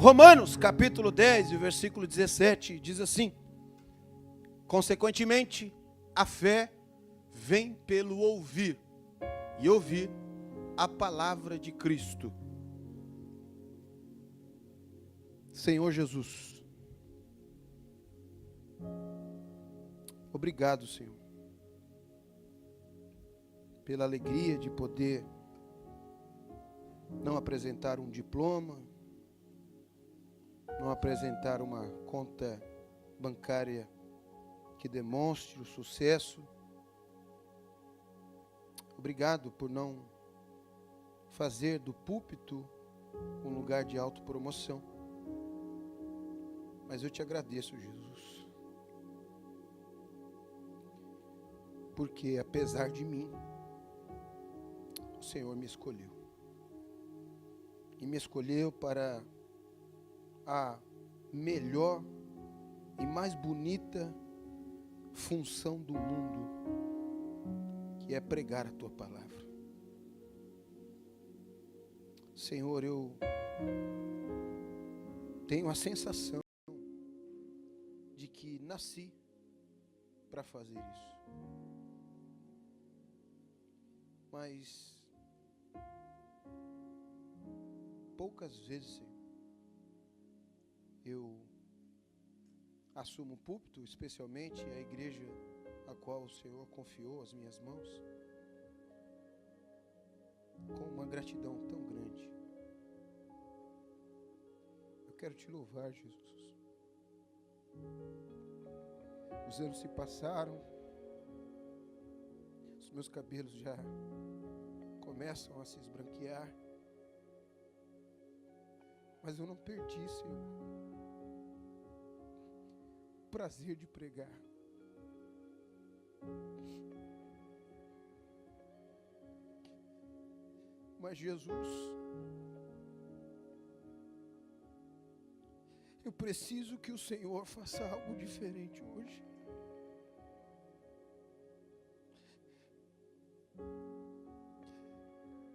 Romanos capítulo 10, versículo 17, diz assim: consequentemente, a fé vem pelo ouvir, e ouvir a palavra de Cristo. Senhor Jesus, obrigado, Senhor, pela alegria de poder não apresentar um diploma, não apresentar uma conta bancária que demonstre o sucesso. Obrigado por não fazer do púlpito um lugar de autopromoção. Mas eu te agradeço, Jesus, porque apesar de mim, o Senhor me escolheu. E me escolheu para a melhor e mais bonita função do mundo, que é pregar a tua palavra. Senhor, eu tenho a sensação de que nasci para fazer isso. Mas poucas vezes, Senhor, eu assumo o púlpito, especialmente a igreja a qual o Senhor confiou as minhas mãos, com uma gratidão tão grande. Eu quero te louvar, Jesus. Os anos se passaram, os meus cabelos já começam a se esbranquear, mas eu não perdi, Senhor, o prazer de pregar. Mas Jesus, eu preciso que o Senhor faça algo diferente hoje.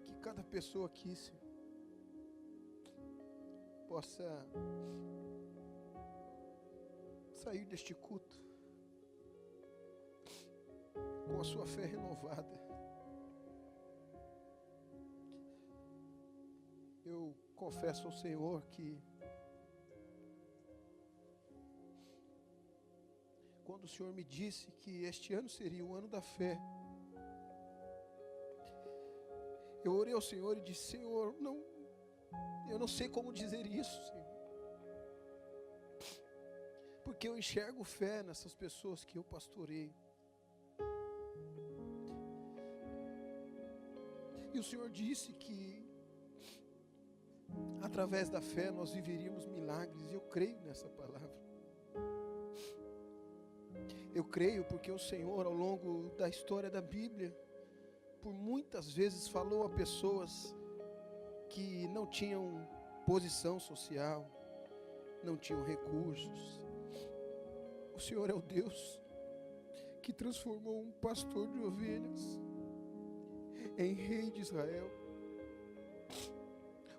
Que cada pessoa aqui, Senhor, possa sair deste culto com a sua fé renovada. Eu confesso ao Senhor que quando o Senhor me disse que este ano seria o ano da fé, eu orei ao Senhor e disse: Senhor, eu não sei como dizer isso, Senhor, porque eu enxergo fé nessas pessoas que eu pastoreio. E o Senhor disse que através da fé nós viveríamos milagres, e eu creio nessa palavra. Eu creio porque o Senhor, ao longo da história da Bíblia, por muitas vezes falou a pessoas que não tinham posição social, não tinham recursos. O Senhor é o Deus que transformou um pastor de ovelhas em rei de Israel.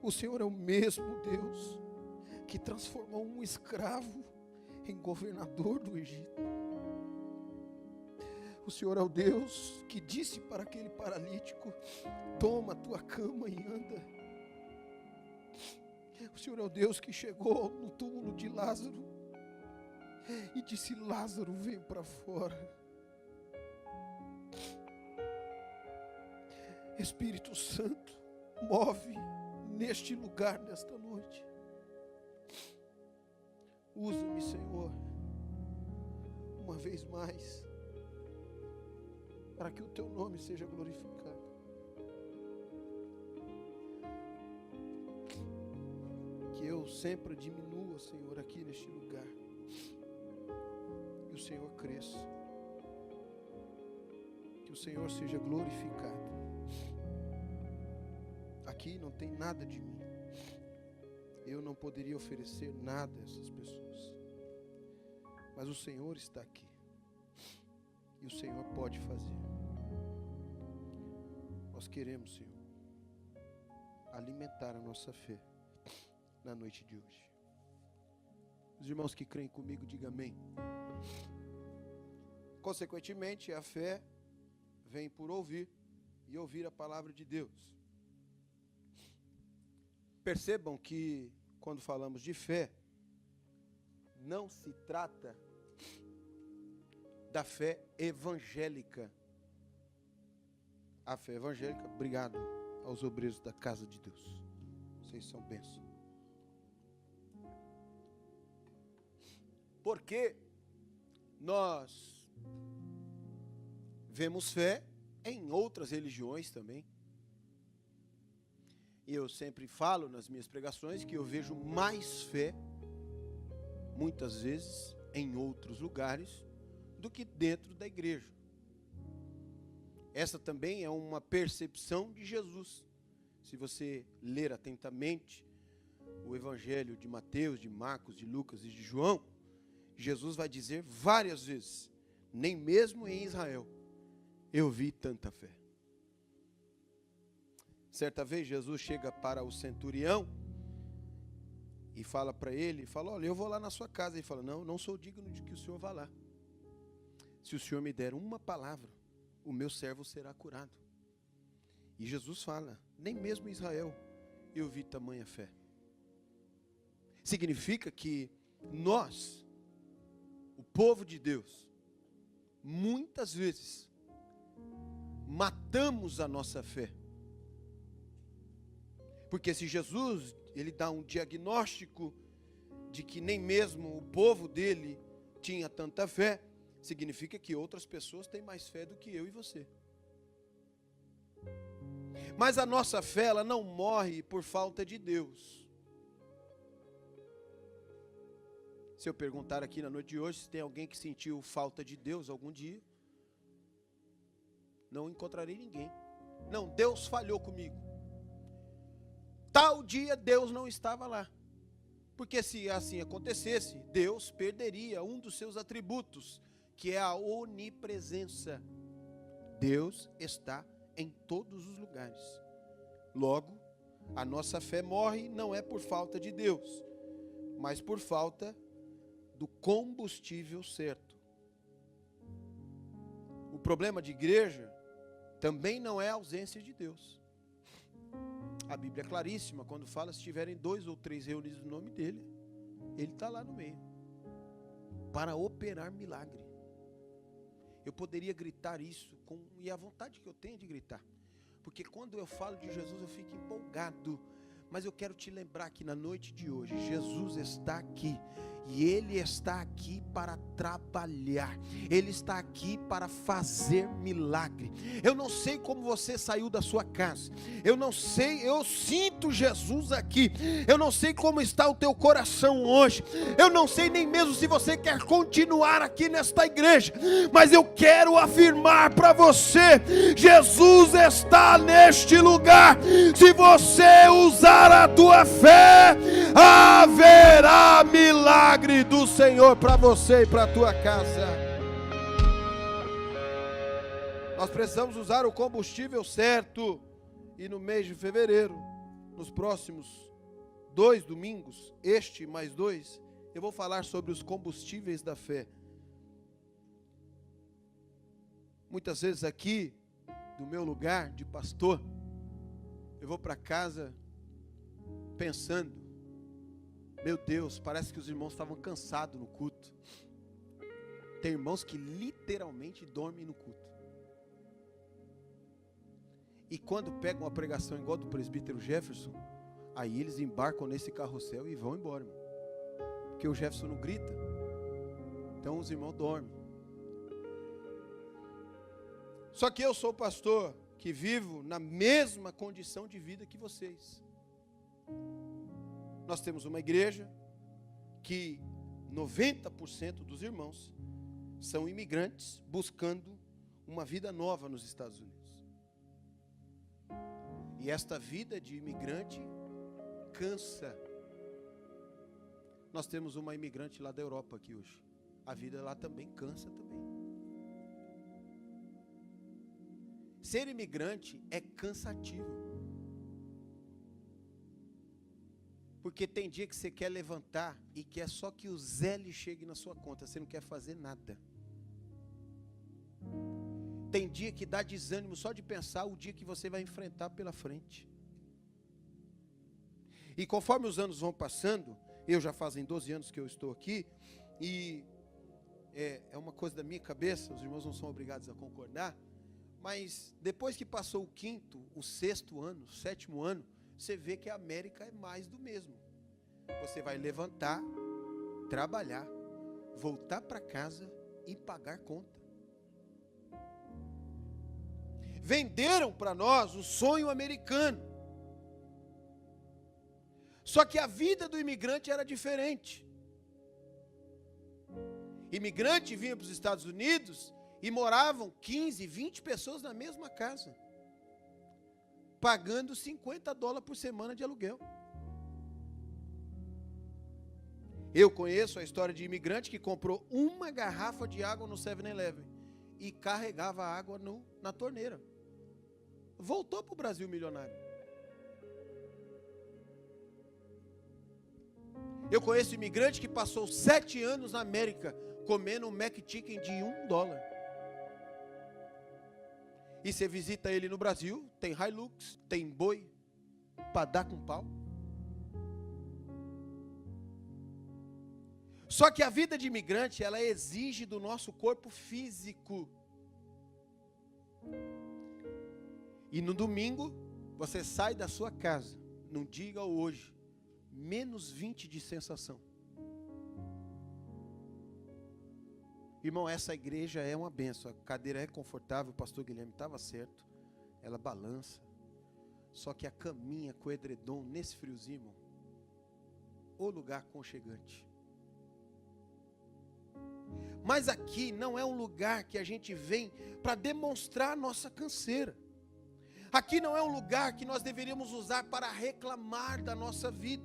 O Senhor é o mesmo Deus que transformou um escravo em governador do Egito. O Senhor é o Deus que disse para aquele paralítico: toma a tua cama e anda. O Senhor é o Deus que chegou no túmulo de Lázaro e disse: Lázaro, vem para fora. Espírito Santo, move neste lugar, nesta noite. Usa-me, Senhor, uma vez mais, para que o teu nome seja glorificado. Que eu sempre diminua, Senhor, aqui neste lugar, e o Senhor cresça. Que o Senhor seja glorificado. Aqui não tem nada de mim. Eu não poderia oferecer nada a essas pessoas. Mas o Senhor está aqui. E o Senhor pode fazer. Nós queremos, Senhor, alimentar a nossa fé na noite de hoje. Os irmãos que creem comigo, digam amém. Consequentemente, a fé vem por ouvir, e ouvir a palavra de Deus. Percebam que, quando falamos de fé, não se trata da fé evangélica. A fé evangélica, obrigado aos obreiros da casa de Deus. Vocês são bênçãos. Porque nós vemos fé em outras religiões também. E eu sempre falo nas minhas pregações que eu vejo mais fé, muitas vezes, em outros lugares, do que dentro da igreja. Essa também é uma percepção de Jesus. Se você ler atentamente o Evangelho de Mateus, de Marcos, de Lucas e de João, Jesus vai dizer várias vezes, nem mesmo em Israel eu vi tanta fé. Certa vez Jesus chega para o centurião e fala para ele, olha, eu vou lá na sua casa. Ele fala, não sou digno de que o senhor vá lá. Se o senhor me der uma palavra, o meu servo será curado. E Jesus fala, nem mesmo em Israel eu vi tamanha fé. Significa que nós, o povo de Deus, muitas vezes matamos a nossa fé. Porque se Jesus, ele dá um diagnóstico de que nem mesmo o povo dele tinha tanta fé, significa que outras pessoas têm mais fé do que eu e você. Mas a nossa fé, ela não morre por falta de Deus. Se eu perguntar aqui na noite de hoje, se tem alguém que sentiu falta de Deus algum dia, não encontrarei ninguém. Não, Deus falhou comigo. Tal dia Deus não estava lá. Porque se assim acontecesse, Deus perderia um dos seus atributos, que é a onipresença. Deus está em todos os lugares. Logo, a nossa fé morre não é por falta de Deus, mas por falta do combustível certo. O problema de igreja também não é a ausência de Deus. A Bíblia é claríssima quando fala, se tiverem 2 ou 3 reunidos no nome dele, ele está lá no meio, para operar milagre. Eu poderia gritar isso, e a vontade que eu tenho de gritar, porque quando eu falo de Jesus eu fico empolgado, mas eu quero te lembrar que na noite de hoje, Jesus está aqui, e Ele está aqui para trabalhar, Ele está aqui para fazer milagre. Eu não sei como você saiu da sua casa, eu não sei, eu sinto Jesus aqui, eu não sei como está o teu coração hoje, eu não sei nem mesmo se você quer continuar aqui nesta igreja, mas eu quero afirmar para você, Jesus está neste lugar. Se você usar a tua fé, haverá milagre do Senhor para você e para a tua casa. Nós precisamos usar o combustível certo. E no mês de fevereiro, nos próximos 2 domingos, este mais 2, eu vou falar sobre os combustíveis da fé. Muitas vezes aqui, do meu lugar de pastor, eu vou para casa pensando, meu Deus, parece que os irmãos estavam cansados no culto. Tem irmãos que literalmente dormem no culto. E quando pegam uma pregação igual do presbítero Jefferson, aí eles embarcam nesse carrossel e vão embora, irmão. Porque o Jefferson não grita, então os irmãos dormem. Só que eu sou pastor que vivo na mesma condição de vida que vocês. Nós temos uma igreja que 90% dos irmãos são imigrantes buscando uma vida nova nos Estados Unidos. E esta vida de imigrante cansa. Nós temos uma imigrante lá da Europa aqui hoje. A vida lá também cansa também. Ser imigrante é cansativo. Porque tem dia que você quer levantar e quer só que o Zé chegue na sua conta, você não quer fazer nada. Tem dia que dá desânimo só de pensar o dia que você vai enfrentar pela frente. E conforme os anos vão passando, eu já fazem 12 anos que eu estou aqui, e é uma coisa da minha cabeça, os irmãos não são obrigados a concordar, mas depois que passou o 5º, o 6º ano, o 7º ano, você vê que a América é mais do mesmo. Você vai levantar, trabalhar, voltar para casa e pagar conta. Venderam para nós o sonho americano. Só que a vida do imigrante era diferente. Imigrante vinha para os Estados Unidos e moravam 15, 20 pessoas na mesma casa, pagando $50 por semana de aluguel. Eu conheço a história de imigrante que comprou uma garrafa de água no 7-Eleven e carregava a água na torneira. Voltou para o Brasil milionário. Eu conheço imigrante que passou 7 anos na América comendo um McChicken de $1. E você visita ele no Brasil, tem Hilux, tem boi, para dar com pau. Só que a vida de imigrante, ela exige do nosso corpo físico. E no domingo, você sai da sua casa, num dia igual hoje, menos 20 de sensação. Irmão, essa igreja é uma benção. A cadeira é confortável, o pastor Guilherme estava certo. Ela balança. Só que a caminha com o edredom nesse friozinho, irmão, o lugar aconchegante. Mas aqui não é um lugar que a gente vem para demonstrar a nossa canseira. Aqui não é um lugar que nós deveríamos usar para reclamar da nossa vida.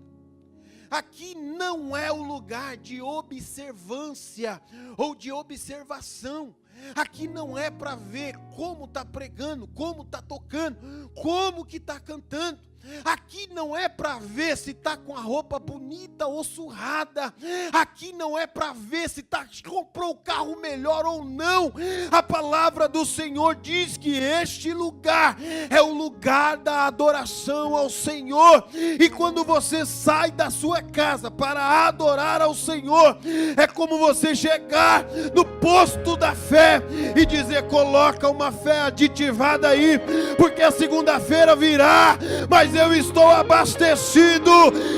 Aqui não é o lugar de observância ou de observação. Aqui não é para ver como está pregando, como está tocando, como que está cantando. Aqui não é para ver se está com a roupa bonita ou surrada. Aqui não é para ver se comprou o carro melhor ou não. A palavra do Senhor diz que este lugar é o lugar da adoração ao Senhor. E quando você sai da sua casa para adorar ao Senhor, é como você chegar no posto da fé e dizer: coloca uma fé aditivada aí, porque a segunda-feira virá, mas eu estou abastecido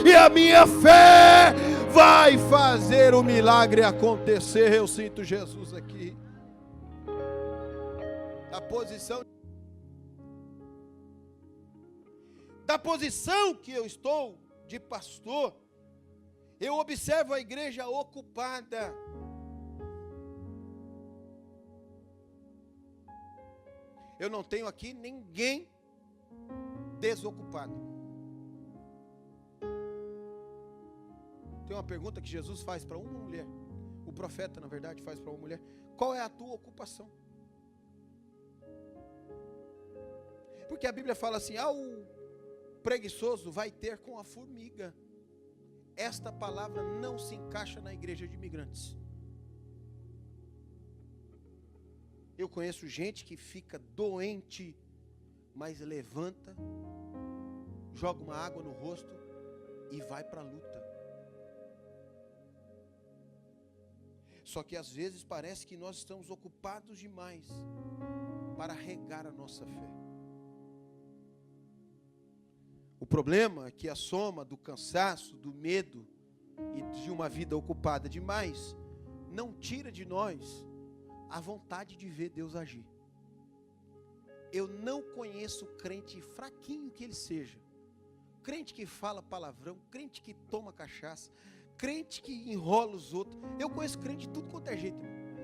e a minha fé vai fazer o milagre acontecer. Eu sinto Jesus aqui. Da posição que eu estou de pastor, eu observo a igreja ocupada. Eu não tenho aqui ninguém desocupado. Tem uma pergunta que Jesus faz para uma mulher. O profeta, na verdade, faz para uma mulher: qual é a tua ocupação? Porque a Bíblia fala assim: o preguiçoso vai ter com a formiga. Esta palavra não se encaixa na igreja de imigrantes. Eu conheço gente que fica doente, mas levanta, joga uma água no rosto e vai para a luta. Só que às vezes parece que nós estamos ocupados demais para regar a nossa fé. O problema é que a soma do cansaço, do medo e de uma vida ocupada demais não tira de nós a vontade de ver Deus agir. Eu não conheço crente, fraquinho que ele seja, crente que fala palavrão, crente que toma cachaça, crente que enrola os outros. Eu conheço crente de tudo quanto é jeito.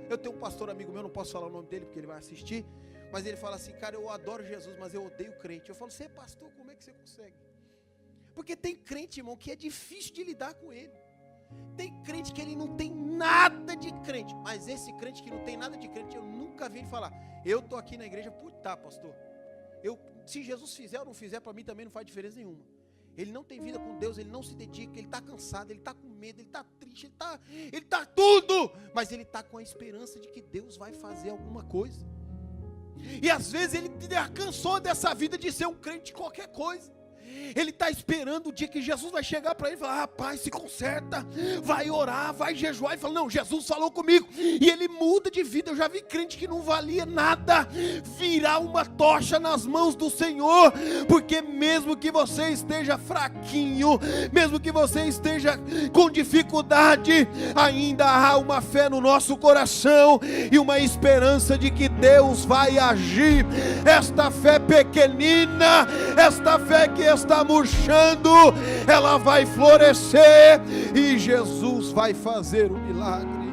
Eu tenho um pastor amigo meu, não posso falar o nome dele porque ele vai assistir, mas ele fala assim: cara, eu adoro Jesus, mas eu odeio crente. Eu falo: você é pastor, como é que você consegue? Porque tem crente, irmão, que é difícil de lidar com ele. Tem crente que ele não tem nada de crente, mas esse crente que não tem nada de crente, eu nunca vi ele falar: eu estou aqui na igreja por pastor. Se Jesus fizer ou não fizer, para mim também não faz diferença nenhuma. Ele não tem vida com Deus, ele não se dedica, ele está cansado, ele está com medo, ele está triste, ele está tudo, mas ele está com a esperança de que Deus vai fazer alguma coisa. E às vezes ele cansou dessa vida de ser um crente de qualquer coisa. Ele está esperando o dia que Jesus vai chegar para ele e falar: rapaz, se conserta, vai orar, vai jejuar. E fala: não, Jesus falou comigo. E ele muda de vida. Eu já vi crente que não valia nada virar uma tocha nas mãos do Senhor, porque mesmo que você esteja fraquinho, mesmo que você esteja com dificuldade, ainda há uma fé no nosso coração e uma esperança de que Deus vai agir. Esta fé pequenina, esta fé que está murchando, ela vai florescer e Jesus vai fazer o milagre.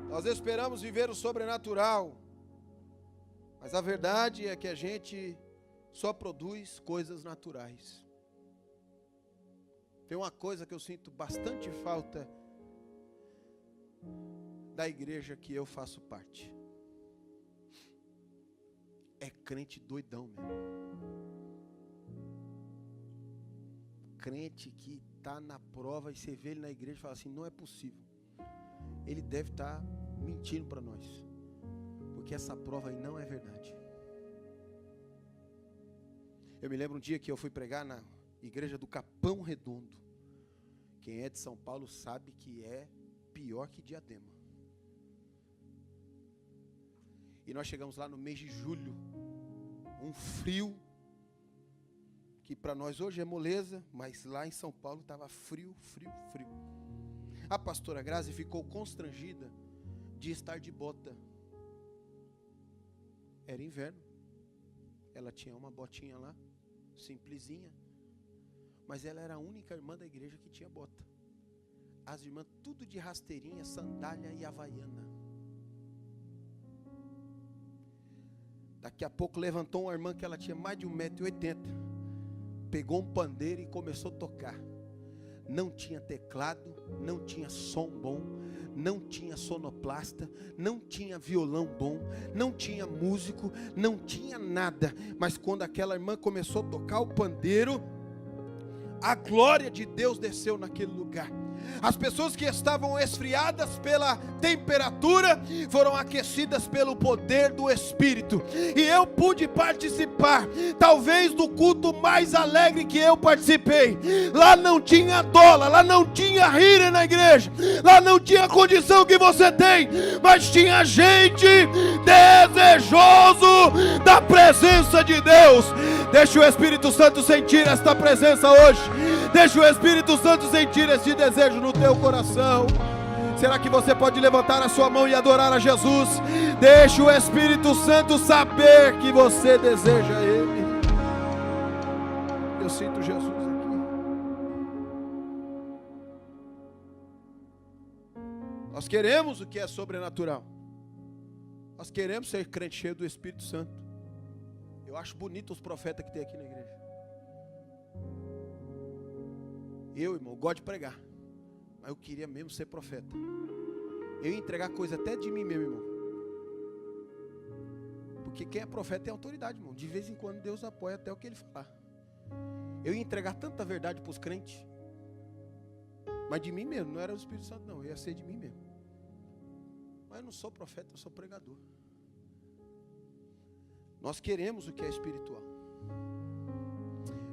Nós esperamos viver o sobrenatural, mas a verdade é que a gente só produz coisas naturais. Tem uma coisa que eu sinto bastante falta da igreja que eu faço parte. É crente doidão mesmo. Crente que está na prova e você vê ele na igreja e fala assim: não é possível. Ele deve estar mentindo para nós, porque essa prova aí não é verdade. Eu me lembro um dia que eu fui pregar na igreja do Capão Redondo. Quem é de São Paulo sabe que é pior que Diadema. E nós chegamos lá no mês de julho, um frio, que para nós hoje é moleza, mas lá em São Paulo estava frio. A pastora Grazi ficou constrangida de estar de bota. Era inverno, ela tinha uma botinha lá, simplesinha, mas ela era a única irmã da igreja que tinha bota. As irmãs tudo de rasteirinha, sandália e havaiana. Daqui a pouco levantou uma irmã que ela tinha mais de 1,80 m, pegou um pandeiro e começou a tocar. Não tinha teclado, não tinha som bom, não tinha sonoplasta, não tinha violão bom, não tinha músico, não tinha nada. Mas quando aquela irmã começou a tocar o pandeiro, a glória de Deus desceu naquele lugar. As pessoas que estavam esfriadas pela temperatura foram aquecidas pelo poder do Espírito. E eu pude participar, talvez do culto mais alegre que eu participei. Lá não tinha dólar, lá não tinha rir na igreja, lá não tinha a condição que você tem, mas tinha gente desejoso da presença de Deus. Deixa o Espírito Santo sentir esta presença hoje. Deixa o Espírito Santo sentir esse desejo no teu coração. Será que você pode levantar a sua mão e adorar a Jesus? Deixa o Espírito Santo saber que você deseja Ele. Eu sinto Jesus aqui. Nós queremos o que é sobrenatural. Nós queremos ser crente cheio do Espírito Santo. Eu acho bonito os profetas que tem aqui na igreja. Eu, irmão, gosto de pregar, mas eu queria mesmo ser profeta. Eu ia entregar coisa até de mim mesmo, irmão. Porque quem é profeta tem autoridade, irmão. De vez em quando Deus apoia até o que ele falar. Eu ia entregar tanta verdade para os crentes, mas de mim mesmo, não era o Espírito Santo não, eu ia ser de mim mesmo. Mas eu não sou profeta, eu sou pregador. Nós queremos o que é espiritual.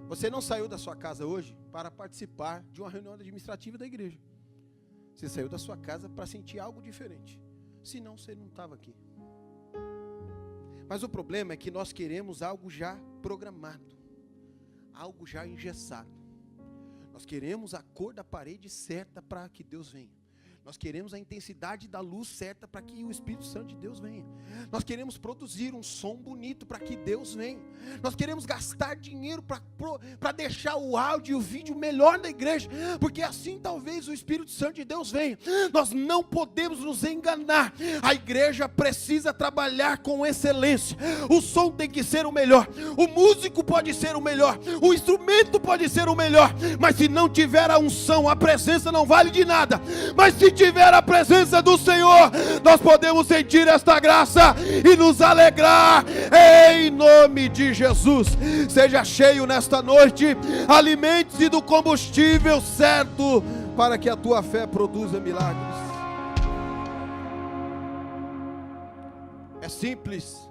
Você não saiu da sua casa hoje para participar de uma reunião administrativa da igreja. Você saiu da sua casa para sentir algo diferente. Senão você não estava aqui. Mas o problema é que nós queremos algo já programado. Algo já engessado. Nós queremos a cor da parede certa para que Deus venha. Nós queremos a intensidade da luz certa para que o Espírito Santo de Deus venha. Nós queremos produzir um som bonito para que Deus venha. Nós queremos gastar dinheiro para deixar o áudio e o vídeo melhor da igreja, porque assim talvez o Espírito Santo de Deus venha. Nós não podemos nos enganar. A igreja precisa trabalhar com excelência. O som tem que ser o melhor. O músico pode ser o melhor. O instrumento pode ser o melhor. Mas se não tiver a unção, a presença não vale de nada. Mas se tiver a presença do Senhor, nós podemos sentir esta graça e nos alegrar em nome de Jesus. Seja cheio nesta noite, alimente-se do combustível certo para que a tua fé produza milagres. É simples.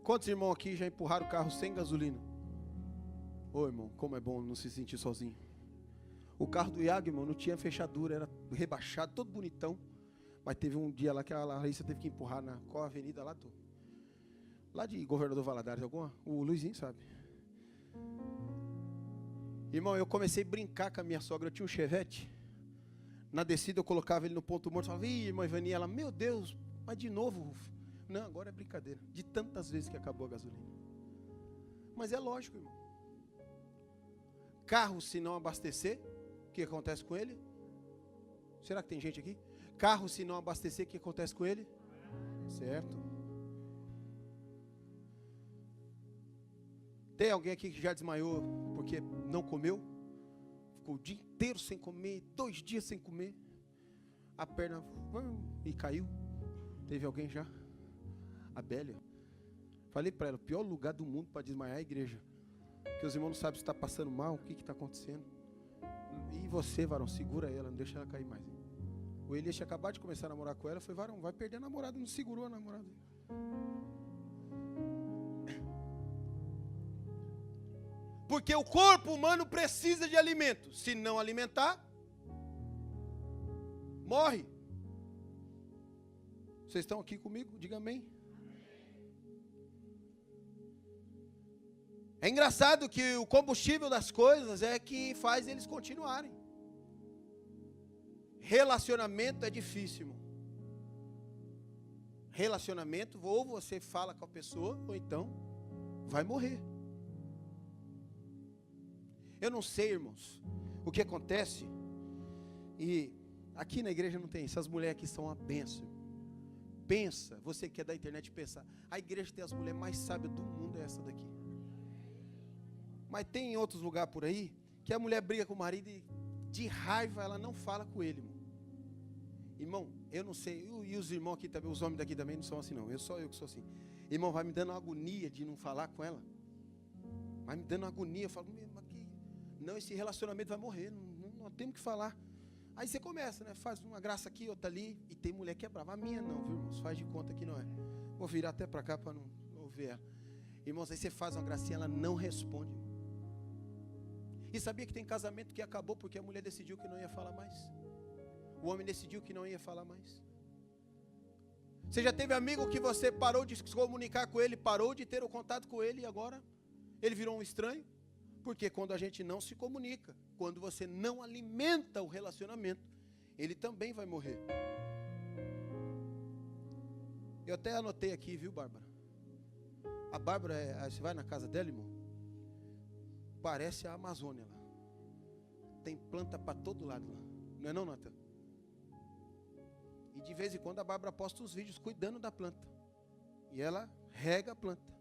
Quantos irmãos aqui já empurraram o carro sem gasolina? Ô irmão, como é bom não se sentir sozinho. O carro do Iago, irmão, não tinha fechadura, era rebaixado, todo bonitão. Mas teve um dia lá que a Larissa teve que empurrar na qual avenida lá, lá de Governador Valadares, alguma? O Luizinho sabe. Irmão, eu comecei a brincar com a minha sogra, eu tinha um Chevette. Na descida eu colocava ele no ponto morto, falava, ih, irmã Ivani, ela, meu Deus, mas de novo? Não, agora é brincadeira. De tantas vezes que acabou a gasolina. Mas é lógico, irmão. Carro, se não abastecer, o que acontece com ele? Será que tem gente aqui? Carro, se não abastecer, o que acontece com ele? Certo. Tem alguém aqui que já desmaiou porque não comeu? Ficou o dia inteiro sem comer, 2 dias sem comer. A perna e caiu. Teve alguém já? A Bélia. Falei para ela, o pior lugar do mundo para desmaiar é a igreja. Porque os irmãos não sabem se está passando mal, o que está acontecendo. E você, varão, segura ela, não deixa ela cair mais. O Elias tinha acabado de começar a namorar com ela, foi, varão, vai perder a namorada, não segurou a namorada. Porque o corpo humano precisa de alimento. Se não alimentar, morre. Vocês estão aqui comigo? Diga amém. É engraçado que o combustível das coisas é que faz eles continuarem. Relacionamento é difícil, irmão. Relacionamento, ou você fala com a pessoa, ou então vai morrer. Eu não sei, irmãos, o que acontece, e aqui na igreja não tem isso, as mulheres aqui são uma bênção. Pensa, você que é da internet, pensa, a igreja tem as mulheres mais sábias do mundo, é essa daqui. Mas tem em outros lugares por aí, que a mulher briga com o marido e de raiva ela não fala com ele, irmão. Irmão, eu não sei, e os irmãos aqui também, os homens daqui também não são assim não, só eu que sou assim. Irmão, vai me dando uma agonia de não falar com ela. Vai me dando uma agonia, eu falo, não, esse relacionamento vai morrer, não temos que falar. Aí você começa, né? Faz uma graça aqui, outra ali, e tem mulher que é brava. A minha não, viu, irmãos? Faz de conta que não é. Vou virar até para cá para não ouvir ela. Irmãos, aí você faz uma gracinha, ela não responde. E sabia que tem casamento que acabou porque a mulher decidiu que não ia falar mais? O homem decidiu que não ia falar mais. Você já teve amigo que você parou de se comunicar com ele, parou de ter o contato com ele e agora ele virou um estranho? Porque quando a gente não se comunica, quando você não alimenta o relacionamento, ele também vai morrer. Eu até anotei aqui, viu, Bárbara? A Bárbara, você vai na casa dela, irmão? Parece a Amazônia lá. Tem planta para todo lado lá. Não é não, Natan? E de vez em quando a Bárbara posta os vídeos cuidando da planta. E ela rega a planta.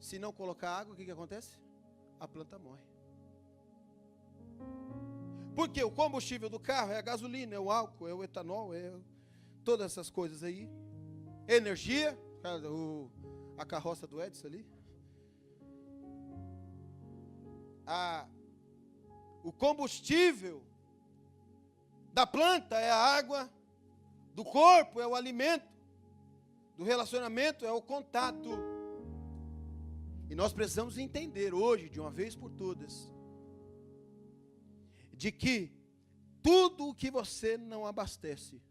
Se não colocar água, o que acontece? A planta morre. Porque o combustível do carro é a gasolina, é o álcool, é o etanol, é todas essas coisas aí. Energia, a carroça do Edson ali. O combustível da planta é a água, do corpo é o alimento, do relacionamento é o contato. E nós precisamos entender hoje, de uma vez por todas, de que tudo o que você não abastece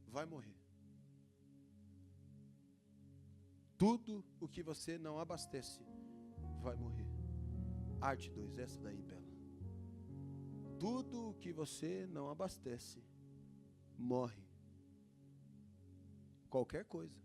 vai morrer. Tudo o que você não abastece vai morrer. Arte 2, essa daí, Bela. Tudo o que você não abastece morre. Qualquer coisa.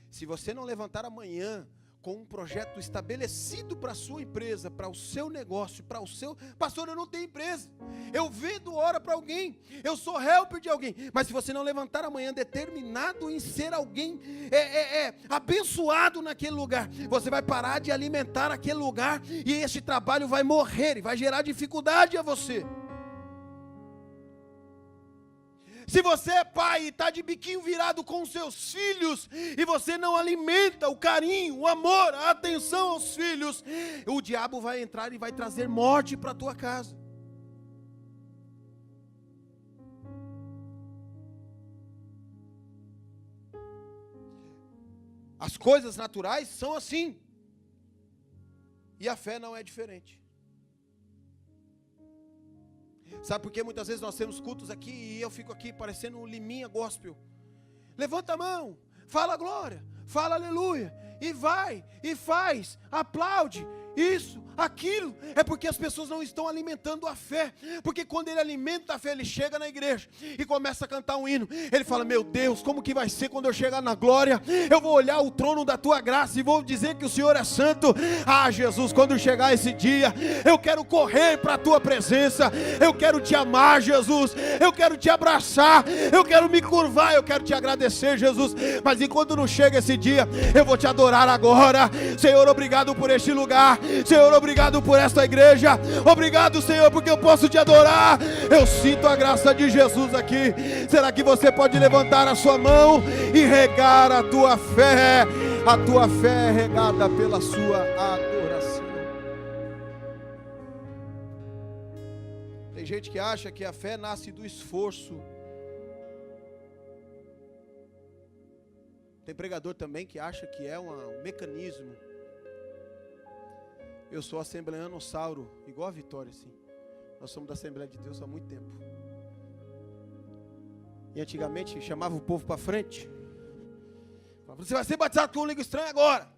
Se você não levantar amanhã com um projeto estabelecido para a sua empresa, para o seu negócio, para o seu... Pastor, eu não tenho empresa, eu vendo hora para alguém, eu sou helper de alguém, mas se você não levantar amanhã determinado em ser alguém abençoado naquele lugar, você vai parar de alimentar aquele lugar, e este trabalho vai morrer, e vai gerar dificuldade a você. Se você é pai e está de biquinho virado com seus filhos, e você não alimenta o carinho, o amor, a atenção aos filhos, o diabo vai entrar e vai trazer morte para a tua casa. As coisas naturais são assim, e a fé não é diferente. Sabe por que muitas vezes nós temos cultos aqui e eu fico aqui parecendo um Liminha gospel? Levanta a mão, fala glória, fala aleluia, e vai, e faz, aplaude, isso, aquilo. É porque as pessoas não estão alimentando a fé. Porque quando ele alimenta a fé, ele chega na igreja e começa a cantar um hino. Ele fala: meu Deus, como que vai ser quando eu chegar na glória? Eu vou olhar o trono da tua graça e vou dizer que o Senhor é santo. Ah, Jesus, quando chegar esse dia, eu quero correr para a tua presença, eu quero te amar, Jesus, eu quero te abraçar, eu quero me curvar, eu quero te agradecer, Jesus. Mas enquanto não chega esse dia, eu vou te adorar agora. Senhor, obrigado por este lugar, Senhor, obrigado por esta igreja, obrigado, Senhor, porque eu posso te adorar. Eu sinto a graça de Jesus aqui. Será que você pode levantar a sua mão e regar a tua fé? A tua fé é regada pela sua adoração. Tem gente que acha que a fé nasce do esforço. Tem pregador também que acha que é um mecanismo. Eu sou assembleano-sauro, igual a Vitória, assim. Nós somos da Assembleia de Deus há muito tempo. E antigamente chamava o povo para frente. Você vai ser batizado com um língua estranha agora.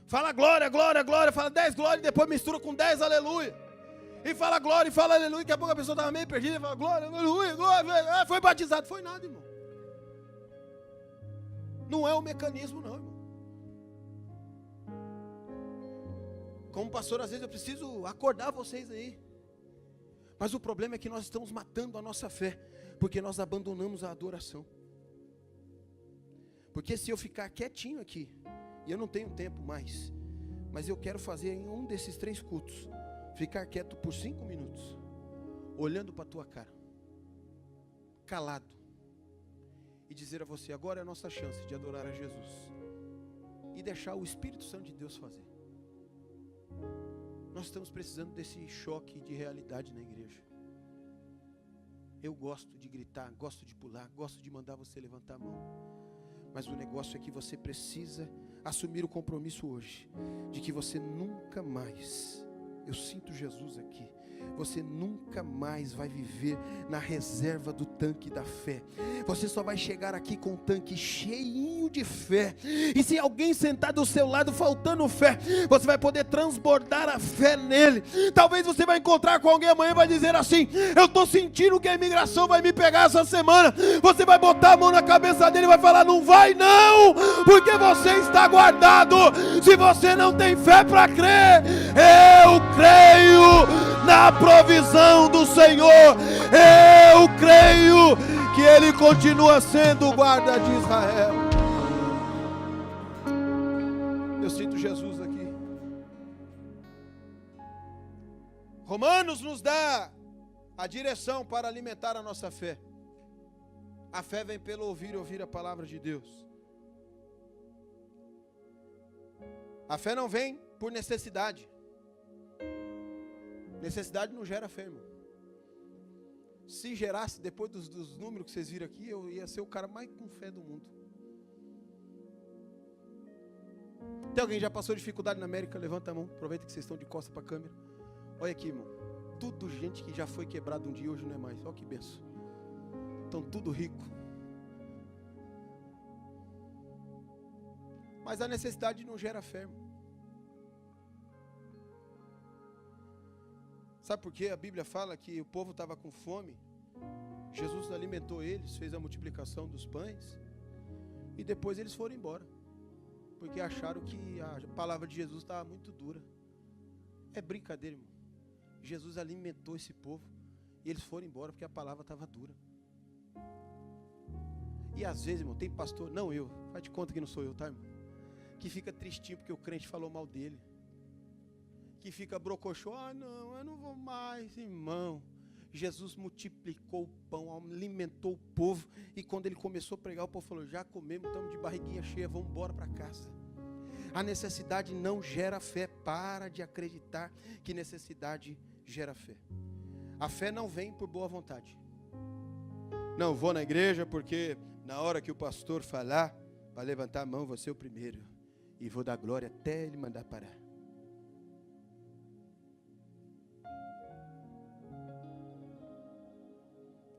Fala glória, glória, glória. Fala 10 glória e depois mistura com 10 aleluia. E fala glória e fala aleluia. Daqui a pouco a pessoa estava meio perdida e fala glória, aleluia, glória. Ah, foi batizado. Foi nada, irmão. Não é um mecanismo, não, irmão. Como pastor, às vezes eu preciso acordar vocês aí. Mas o problema é que nós estamos matando a nossa fé, porque nós abandonamos a adoração. Porque se eu ficar quietinho aqui, e eu não tenho tempo mais, mas eu quero fazer em um desses 3 cultos, ficar quieto por 5 minutos, olhando para a tua cara, calado, e dizer a você: agora é a nossa chance de adorar a Jesus, e deixar o Espírito Santo de Deus fazer. Nós estamos precisando desse choque de realidade na igreja. Eu gosto de gritar, gosto de pular, gosto de mandar você levantar a mão. Mas o negócio é que você precisa assumir o compromisso hoje, de que você nunca mais, eu sinto Jesus aqui, você nunca mais vai viver na reserva do tanque da fé. Você só vai chegar aqui com o tanque cheinho de fé. E se alguém sentar do seu lado faltando fé, você vai poder transbordar a fé nele. Talvez você vai encontrar com alguém amanhã e vai dizer assim: eu estou sentindo que a imigração vai me pegar essa semana. Você vai botar a mão na cabeça dele e vai falar: não vai não, porque você está guardado. Se você não tem fé para crer, eu creio na provisão do Senhor. Eu creio que Ele continua sendo o guarda de Israel. Eu sinto Jesus aqui. Romanos nos dá a direção para alimentar a nossa fé. A fé vem pelo ouvir e ouvir a palavra de Deus. A fé não vem por necessidade. Necessidade não gera fé, irmão. Se gerasse, depois dos números que vocês viram aqui, eu ia ser o cara mais com fé do mundo. Tem alguém que já passou dificuldade na América? Levanta a mão, aproveita que vocês estão de costas para a câmera. Olha aqui, irmão. Tudo gente que já foi quebrado um dia, hoje não é mais. Olha que benção. Estão tudo rico. Mas a necessidade não gera fé, irmão. Sabe por quê? A Bíblia fala que o povo estava com fome. Jesus alimentou eles, fez a multiplicação dos pães. E depois eles foram embora. porque acharam que a palavra de Jesus estava muito dura. É brincadeira, irmão. Jesus alimentou esse povo e eles foram embora porque a palavra estava dura. E às vezes, irmão, tem pastor, não eu, faz de conta que não sou eu, tá, irmão? Que fica tristinho porque o crente falou mal dele. Que fica brocochô, não, eu não vou mais, irmão. Jesus multiplicou o pão, alimentou o povo. E quando ele começou a pregar, o povo falou, já comemos, estamos de barriguinha cheia, vamos embora para casa. A necessidade não gera fé. Para de acreditar que necessidade gera fé. A fé não vem por boa vontade. Não, vou na igreja porque na hora que o pastor falar, vai levantar a mão, vou ser o primeiro. E vou dar glória até ele mandar parar.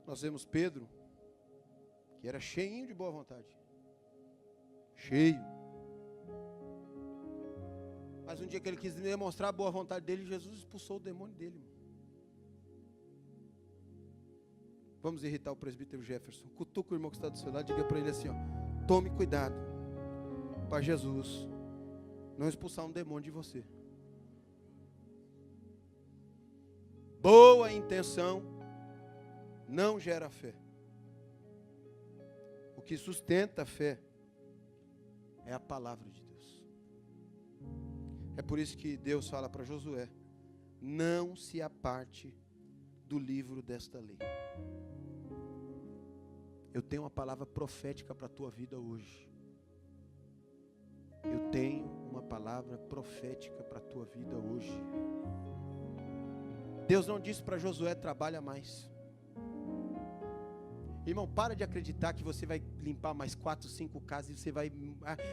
Nós vemos Pedro, que era cheinho de boa vontade. Cheio. Mas um dia que ele quis demonstrar a boa vontade dele, Jesus expulsou o demônio dele. Vamos irritar o presbítero Jefferson. Cutuca o irmão que está do seu lado, diga para ele assim, ó, tome cuidado para Jesus não expulsar um demônio de você. Boa intenção não gera fé. O que sustenta a fé é a palavra de Deus. É por isso que Deus fala para Josué, não se aparte do livro desta lei. Eu tenho uma palavra profética para a tua vida hoje. Eu tenho uma palavra profética para a tua vida hoje. Deus não disse para Josué, trabalha mais. Irmão, para de acreditar que você vai limpar mais 4, 5 casas e você vai...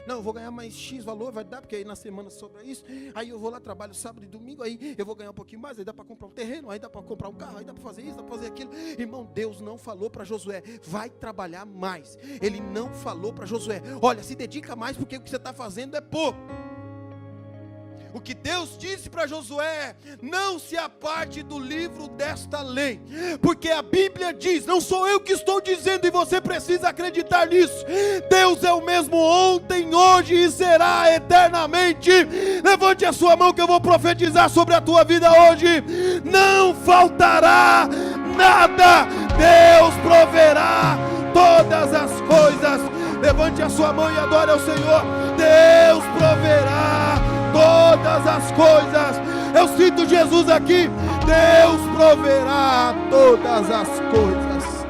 não, eu vou ganhar mais X valor, vai dar, porque aí na semana sobra isso. Aí eu vou lá, trabalho sábado e domingo, aí eu vou ganhar um pouquinho mais, aí dá para comprar um terreno, aí dá para comprar um carro, aí dá para fazer isso, dá para fazer aquilo. Irmão, Deus não falou para Josué, vai trabalhar mais. Ele não falou para Josué, olha, se dedica mais porque o que você está fazendo é pouco. O que Deus disse para Josué, não se aparte do livro desta lei, porque a Bíblia diz, não sou eu que estou dizendo e você precisa acreditar nisso, Deus é o mesmo ontem, hoje e será eternamente. Levante a sua mão que eu vou profetizar sobre a tua vida hoje, não faltará nada, Deus proverá todas as coisas. Levante a sua mão e adore ao Senhor. Deus proverá todas as coisas. Eu sinto Jesus aqui. Deus proverá todas as coisas.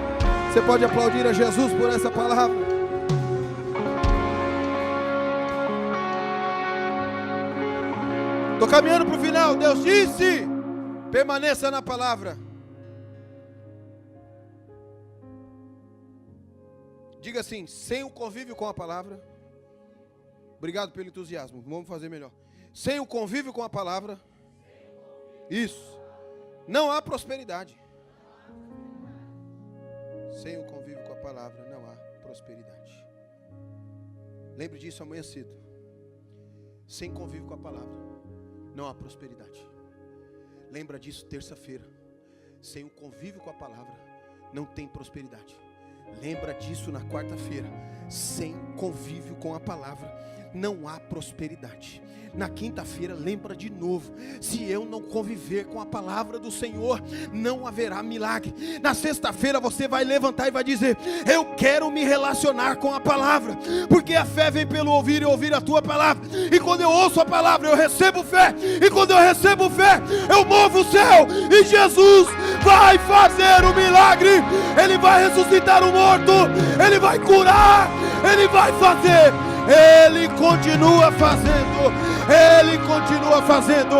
Você pode aplaudir a Jesus por essa palavra? Estou caminhando para o final. Deus disse, permaneça na palavra. Diga assim, sem o convívio com a palavra. Obrigado pelo entusiasmo, vamos fazer melhor. Sem o convívio com a palavra, isso, não há prosperidade. Sem o convívio com a palavra, não há prosperidade. Lembre disso amanhã cedo. Sem convívio com a palavra, não há prosperidade. Lembra disso terça-feira. Sem o convívio com a palavra, não tem prosperidade. Lembra disso na quarta-feira. Sem convívio com a palavra, não há prosperidade. Na quinta-feira, lembra de novo. Se eu não conviver com a palavra do Senhor, não haverá milagre. Na sexta-feira você vai levantar e vai dizer, eu quero me relacionar com a palavra, porque a fé vem pelo ouvir e ouvir a tua palavra. E quando eu ouço a palavra, eu recebo fé. E quando eu recebo fé, eu movo o céu. E Jesus vai fazer o milagre. Ele vai ressuscitar o morto. Ele vai curar. Ele vai fazer. Ele continua fazendo. Ele continua fazendo.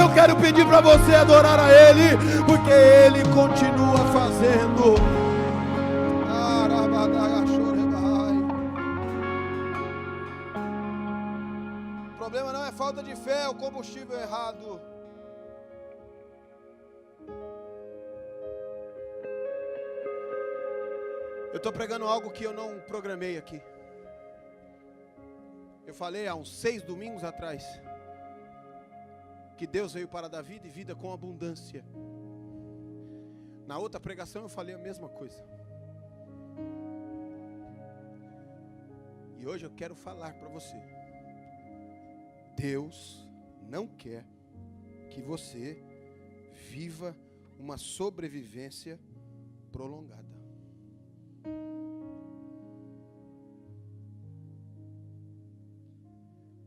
Eu quero pedir para você adorar a Ele, porque Ele continua fazendo. O problema não é falta de fé, é o combustível errado. Eu estou pregando algo que eu não programei aqui. Eu falei há uns 6 domingos atrás que Deus veio para dar vida e vida com abundância. Na outra pregação eu falei a mesma coisa. E hoje eu quero falar para você Deus não quer que você viva uma sobrevivência prolongada.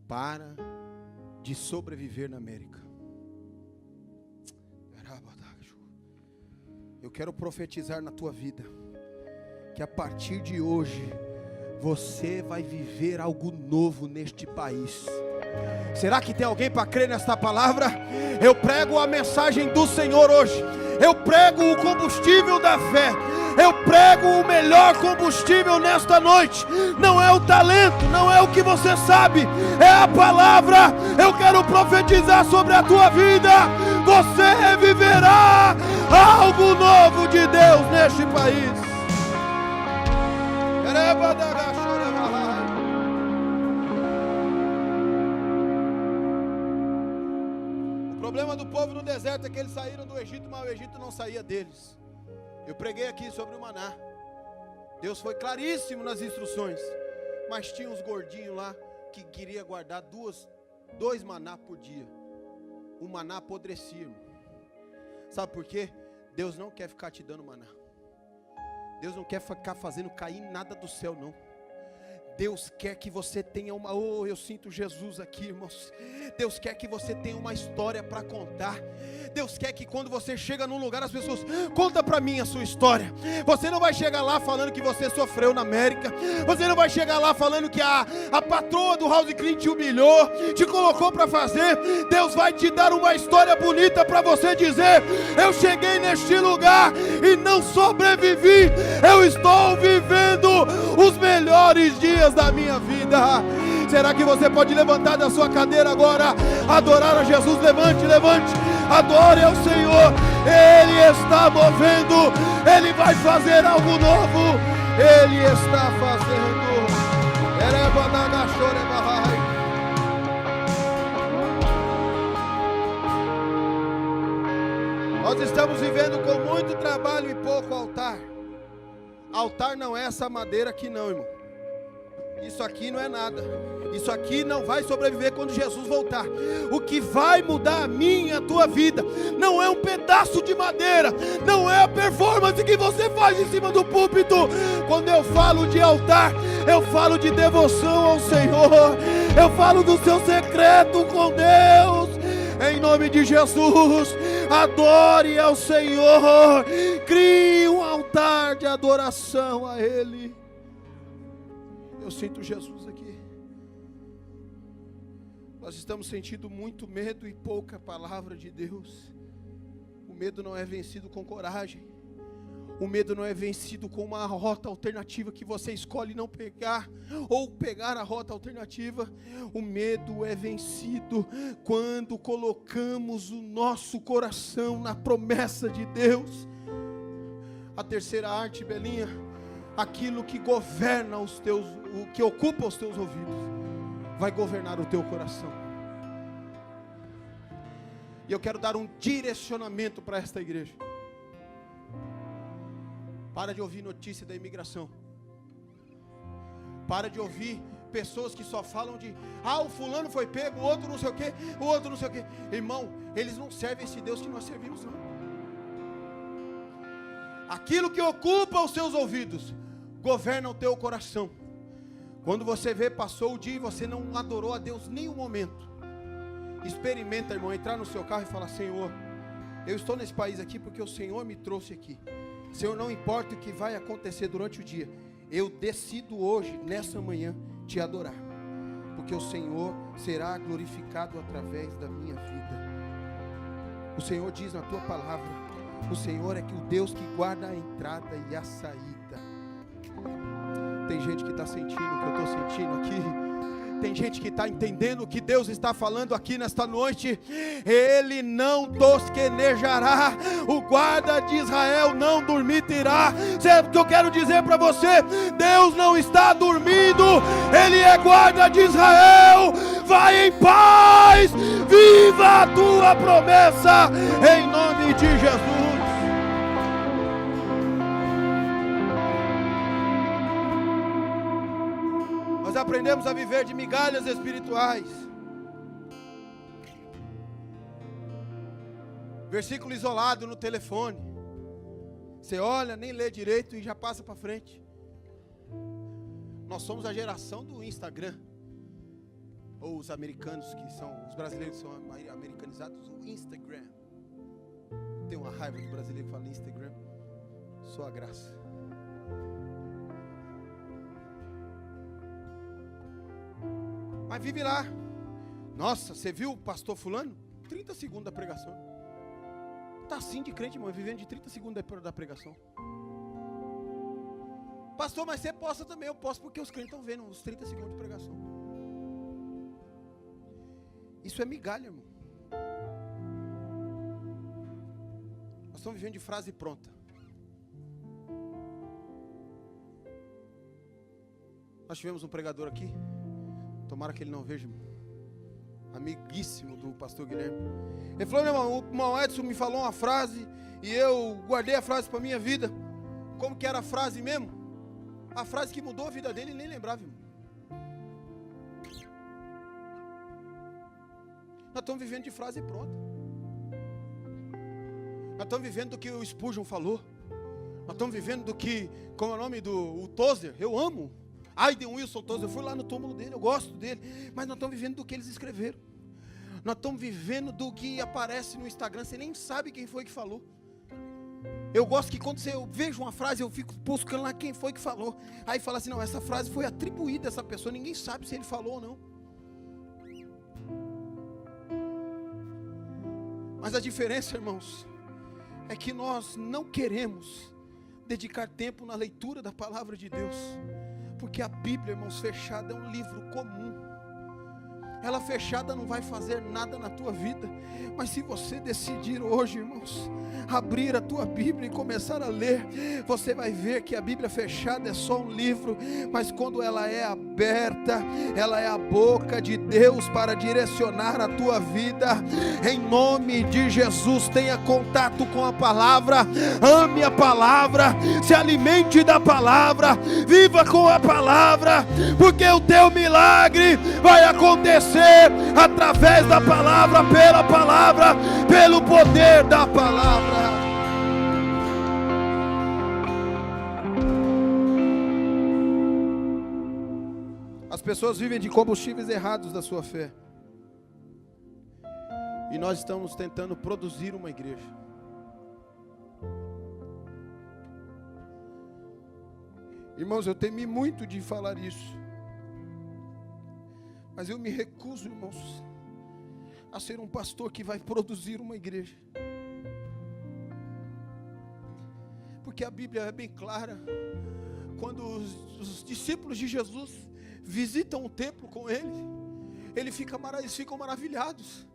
Para de sobreviver na América. Eu quero profetizar na tua vida que a partir de hoje você vai viver algo novo neste país. Será que tem alguém para crer nesta palavra? Eu prego a mensagem do Senhor hoje. Eu prego o combustível da fé. Eu prego o melhor combustível nesta noite. Não é o talento, não é o que você sabe, é a palavra. Eu quero profetizar sobre a tua vida. Você viverá algo novo de Deus neste país. O problema do povo no deserto é que eles saíram do Egito, mas o Egito não saía deles. Eu preguei aqui sobre o maná. Deus foi claríssimo nas instruções, mas tinha uns gordinhos lá que queria guardar dois maná por dia. O maná apodrecia, irmão. Sabe por quê? Deus não quer ficar te dando maná. Deus não quer ficar fazendo cair nada do céu, não. Deus quer que você tenha uma... Oh, eu sinto Jesus aqui, irmãos. Deus quer que você tenha uma história para contar. Deus quer que quando você chega num lugar, as pessoas... Conta para mim a sua história. Você não vai chegar lá falando que você sofreu na América. Você não vai chegar lá falando que a patroa do House Clean te humilhou, te colocou para fazer. Deus vai te dar uma história bonita para você dizer: eu cheguei neste lugar e não sobrevivi. Eu estou vivendo os melhores dias da minha vida. Será que você pode levantar da sua cadeira agora, adorar a Jesus? Levante, adore ao Senhor. Ele está movendo, Ele vai fazer algo novo. Ele está fazendo. Nós estamos vivendo com muito trabalho e pouco altar. Altar não é essa madeira aqui não, irmão. Isso aqui não é nada. Isso aqui não vai sobreviver quando Jesus voltar. O que vai mudar a minha e a tua vida não é um pedaço de madeira, não é a performance que você faz em cima do púlpito. Quando eu falo de altar, eu falo de devoção ao Senhor. Eu falo do seu secreto com Deus. Em nome de Jesus, adore ao Senhor. Crie um altar de adoração a Ele. Eu sinto Jesus aqui. Nós estamos sentindo muito medo e pouca palavra de Deus. O medo não é vencido com coragem. O medo não é vencido com uma rota alternativa que você escolhe não pegar, ou pegar a rota alternativa. O medo é vencido quando colocamos o nosso coração na promessa de Deus. A terceira arte, Belinha, aquilo que governa o que ocupa os teus ouvidos, vai governar o teu coração. E eu quero dar um direcionamento para esta igreja. Para de ouvir notícia da imigração. Para de ouvir pessoas que só falam de: o fulano foi pego, o outro não sei o quê, o outro não sei o quê. Irmão, eles não servem esse Deus que nós servimos, não. Aquilo que ocupa os seus ouvidos governa o teu coração. Quando você vê, passou o dia e você não adorou a Deus nem um momento, experimenta, irmão, entrar no seu carro e falar: Senhor, eu estou nesse país aqui porque o Senhor me trouxe aqui. Senhor, não importa o que vai acontecer durante o dia, eu decido hoje, nessa manhã, te adorar, porque o Senhor será glorificado através da minha vida. O Senhor diz na tua palavra: o Senhor é que o Deus que guarda a entrada e a saída. Tem gente que está sentindo o que eu estou sentindo aqui. Tem gente que está entendendo o que Deus está falando aqui nesta noite. Ele não tosquenejará, o guarda de Israel não dormitirá. Sabe o que eu quero dizer para você? Deus não está dormindo, Ele é guarda de Israel. Vai em paz, viva a tua promessa, em nome de Jesus. Aprendemos a viver de migalhas espirituais. Versículo isolado no telefone. Você olha, nem lê direito e já passa para frente. Nós somos a geração do Instagram. Ou os americanos que são, os brasileiros que são americanizados, o Instagram. Tem uma raiva do brasileiro que fala Instagram. Só a graça. Mas vive lá. Nossa, você viu o pastor fulano? 30 segundos da pregação. Está assim de crente, irmão, vivendo de 30 segundos da pregação. Pastor, mas você posta também. Eu posto porque os crentes estão vendo os 30 segundos de pregação. Isso é migalha, irmão. Nós estamos vivendo de frase pronta. Nós tivemos um pregador aqui. Tomara que ele não veja, irmão. Amiguíssimo do pastor Guilherme. Ele falou: meu irmão, o irmão Edson me falou uma frase e eu guardei a frase para a minha vida. Como que era a frase mesmo? A frase que mudou a vida dele, ele nem lembrava, irmão. Nós estamos vivendo de frase pronta. Nós estamos vivendo do que o Spurgeon falou. Nós estamos vivendo do que, como é o nome do Tozer, eu amo. Aiden Wilson Tozer, eu fui lá no túmulo dele, eu gosto dele. Mas nós estamos vivendo do que eles escreveram. Nós estamos vivendo do que aparece no Instagram, você nem sabe quem foi que falou. Eu gosto que quando eu vejo uma frase, eu fico buscando lá quem foi que falou. Aí fala assim, não, essa frase foi atribuída a essa pessoa, ninguém sabe se ele falou ou não. Mas a diferença, irmãos, é que nós não queremos dedicar tempo na leitura da palavra de Deus. Porque a Bíblia, irmãos, fechada é um livro comum. Ela fechada não vai fazer nada na tua vida. Mas se você decidir hoje, irmãos, abrir a tua Bíblia e começar a ler, você vai ver que a Bíblia fechada é só um livro. Mas quando ela é aberta, ela é a boca de Deus para direcionar a tua vida. Em nome de Jesus, tenha contato com a palavra. Ame a palavra. Se alimente da palavra. Viva com a palavra. Porque o teu milagre vai acontecer através da palavra, pela palavra, pelo poder da palavra. As pessoas vivem de combustíveis errados da sua fé. E nós estamos tentando produzir uma igreja. Irmãos, eu temi muito de falar isso. Mas eu me recuso, irmãos, a ser um pastor que vai produzir uma igreja. Porque a Bíblia é bem clara. Quando os discípulos de Jesus visitam o templo com ele, eles ficam maravilhados.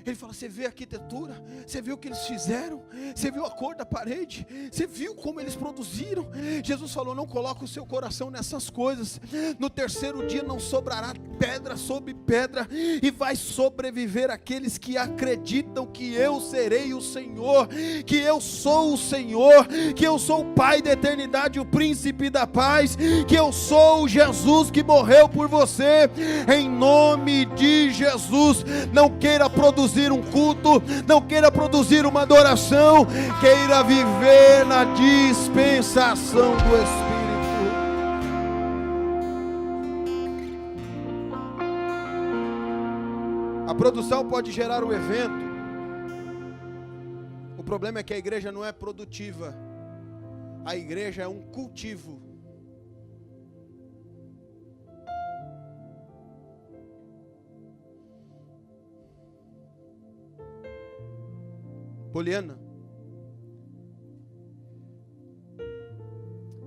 Ele fala, você vê a arquitetura, você viu o que eles fizeram, você viu a cor da parede, você viu como eles produziram. Jesus falou, não coloque o seu coração nessas coisas. No terceiro dia não sobrará pedra sobre pedra, e vai sobreviver aqueles que acreditam que eu serei o Senhor, que eu sou o Senhor, que eu sou o Pai da eternidade, o príncipe da paz, que eu sou o Jesus que morreu por você. Em nome de Jesus, não queira produzir um culto, não queira produzir uma adoração, queira viver na dispensação do Espírito. A produção pode gerar um evento. O problema é que a igreja não é produtiva. A igreja é um cultivo. Poliana,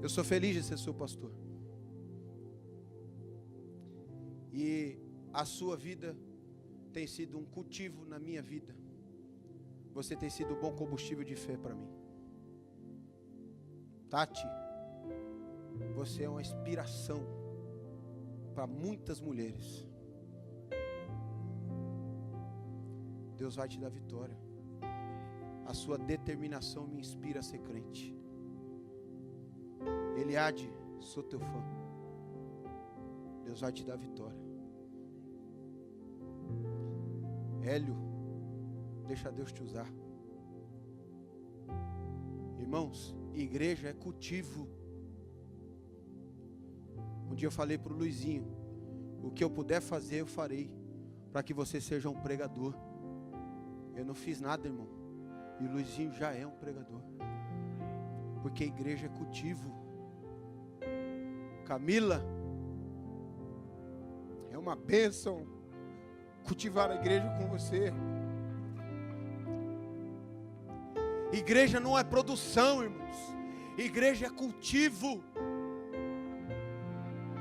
eu sou feliz de ser seu pastor. E a sua vida tem sido um cultivo na minha vida. Você tem sido um bom combustível de fé para mim. Tati, você é uma inspiração para muitas mulheres. Deus vai te dar vitória. A sua determinação me inspira a ser crente. Eliade, sou teu fã. Deus vai te dar vitória. Hélio, deixa Deus te usar. Irmãos, igreja é cultivo. Um dia eu falei para o Luizinho: o que eu puder fazer, eu farei, para que você seja um pregador. Eu não fiz nada, irmão. E o Luizinho já é um pregador. Porque a igreja é cultivo. Camila, é uma bênção cultivar a igreja com você. Igreja não é produção, irmãos. Igreja é cultivo.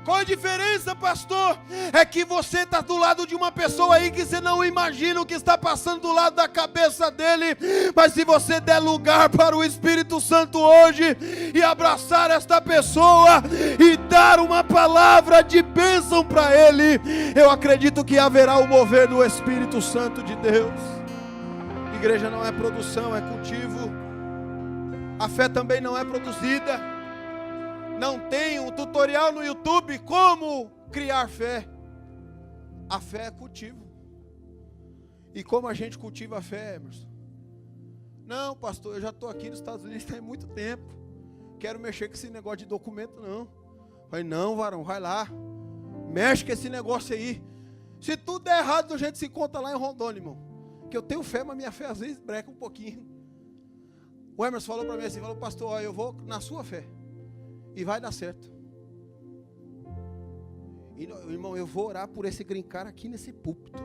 Qual a diferença, pastor? É que você está do lado de uma pessoa aí que você não imagina o que está passando do lado da cabeça dele. Mas se você der lugar para o Espírito Santo hoje e abraçar esta pessoa e dar uma palavra de bênção para ele, eu acredito que haverá o mover do Espírito Santo de Deus. Igreja não é produção, é cultivo. A fé também não é produzida. Não tem um tutorial no YouTube como criar fé. A fé é cultivo. E como a gente cultiva a fé, Emerson? Não, pastor, eu já estou aqui nos Estados Unidos há muito tempo. Quero mexer com esse negócio de documento, não. Falei, não, varão, vai lá. Mexe com esse negócio aí. Se tudo der errado, do jeito que se conta lá em Rondônia, irmão. Que eu tenho fé, mas minha fé às vezes breca um pouquinho. O Emerson falou para mim assim, falou, pastor, ó, eu vou na sua fé. E vai dar certo. E, irmão, eu vou orar por esse green card aqui nesse púlpito.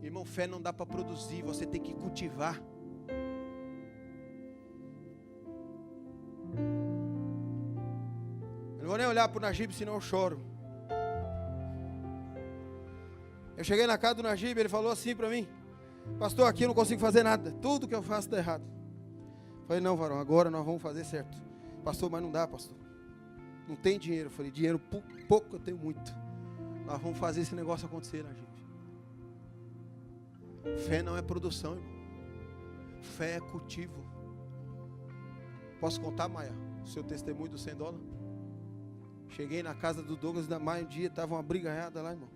Irmão, fé não dá para produzir, você tem que cultivar. Eu não vou nem olhar para o Najib, senão eu choro. Eu cheguei na casa do Najib, ele falou assim para mim, pastor, aqui eu não consigo fazer nada, tudo que eu faço dá errado. Falei, não, varão, agora nós vamos fazer certo. Pastor, mas não dá, pastor. Não tem dinheiro. Falei, dinheiro pouco, eu tenho muito. Nós vamos fazer esse negócio acontecer, né, gente? Fé não é produção, irmão. Fé é cultivo. Posso contar, Maia, o seu testemunho do $100? Cheguei na casa do Douglas da Maia um dia, estava uma brigaiada lá, irmão.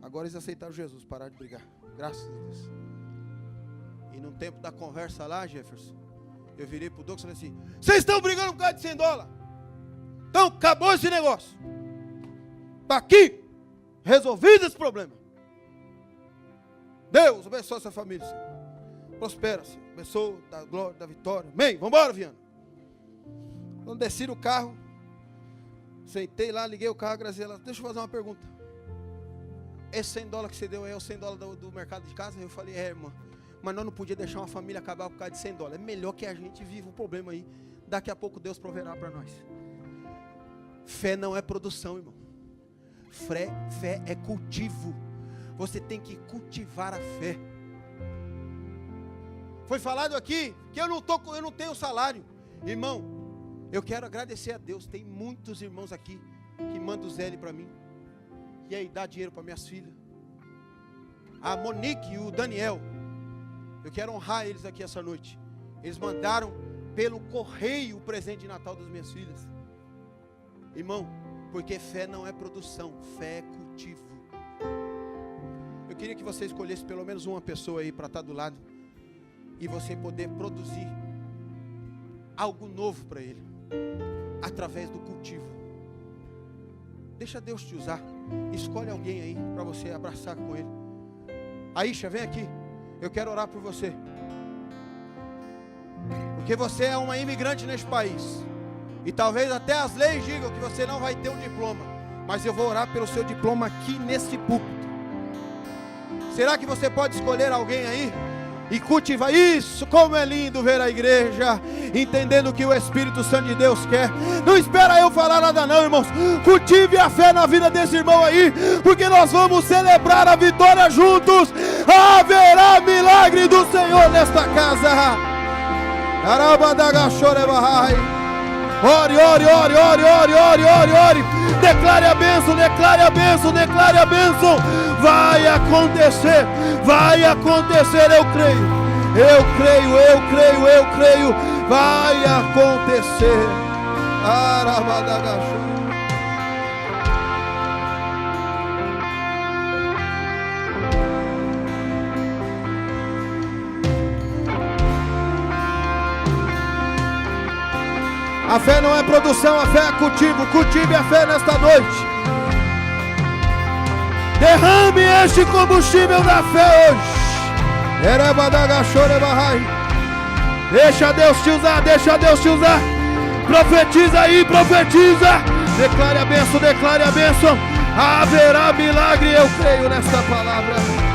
Agora eles aceitaram Jesus, pararam de brigar. Graças a Deus. E no tempo da conversa lá, Jefferson, eu virei para o Douglas e falei assim, vocês estão brigando por causa de $100? Então acabou esse negócio. Está aqui, resolvido esse problema. Deus abençoe essa família, Senhor. Prospera, Senhor. Abençoe, da glória, da vitória. Amém, vamos embora, Viana. Quando desci no carro, sentei lá, liguei o carro, Graziela, deixa eu fazer uma pergunta. Esse $100 que você deu aí é o $100 do mercado de casa? Eu falei, irmã. Mas nós não podíamos deixar uma família acabar por causa de $100. É melhor que a gente viva o problema aí. Daqui a pouco Deus proverá para nós. Fé não é produção, irmão. Fé é cultivo. Você tem que cultivar a fé. Foi falado aqui que eu não tenho salário. Irmão, eu quero agradecer a Deus. Tem muitos irmãos aqui que mandam o Zélio para mim. E aí dá dinheiro para minhas filhas. A Monique e o Daniel. Eu quero honrar eles aqui essa noite. Eles mandaram pelo correio o presente de Natal das minhas filhas. Irmão, porque fé não é produção, fé é cultivo. Eu queria que você escolhesse pelo menos uma pessoa aí para estar do lado e você poder produzir algo novo para ele, através do cultivo. Deixa Deus te usar. Escolhe alguém aí para você abraçar com ele. Aisha, vem aqui. Eu quero orar por você. Porque você é uma imigrante neste país. E talvez até as leis digam que você não vai ter um diploma. Mas eu vou orar pelo seu diploma aqui nesse púlpito. Será que você pode escolher alguém aí? E cultivar isso, como é lindo ver a igreja entendendo o que o Espírito Santo de Deus quer. Não espera eu falar nada não, irmãos. Cultive a fé na vida desse irmão aí, porque nós vamos celebrar a vitória juntos. Haverá milagre do Senhor nesta casa. Ore, ore, ore, ore, ore, ore, ore, ore. Declare a bênção, declare a bênção, declare a bênção. Vai acontecer, eu creio. Eu creio, eu creio, eu creio. Vai acontecer. Arabadagashu. A fé não é produção, a fé é cultivo. Cultive a fé nesta noite. Derrame este combustível da fé hoje. Deixa Deus te usar, deixa Deus te usar. Profetiza aí, profetiza. Declare a bênção, declare a bênção. Haverá milagre, eu creio nesta palavra.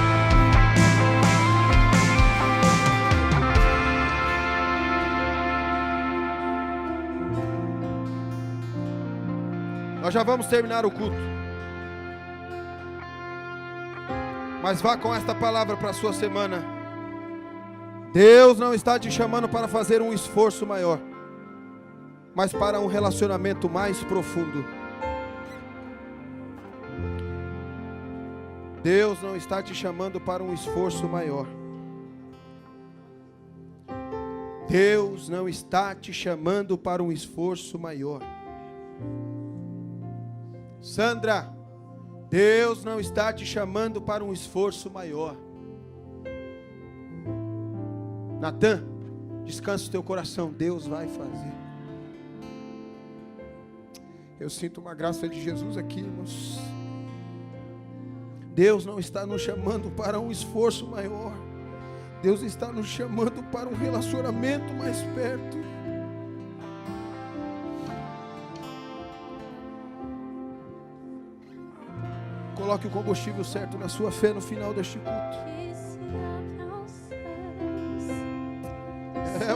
Nós já vamos terminar o culto. Mas vá com esta palavra para a sua semana. Deus não está te chamando para fazer um esforço maior, mas para um relacionamento mais profundo. Deus não está te chamando para um esforço maior. Deus não está te chamando para um esforço maior. Sandra, Deus não está te chamando para um esforço maior. Natan, descansa o teu coração, Deus vai fazer. Eu sinto uma graça de Jesus aqui, irmãos. Deus não está nos chamando para um esforço maior. Deus está nos chamando para um relacionamento mais perto. Coloque o combustível certo na sua fé no final deste culto. É,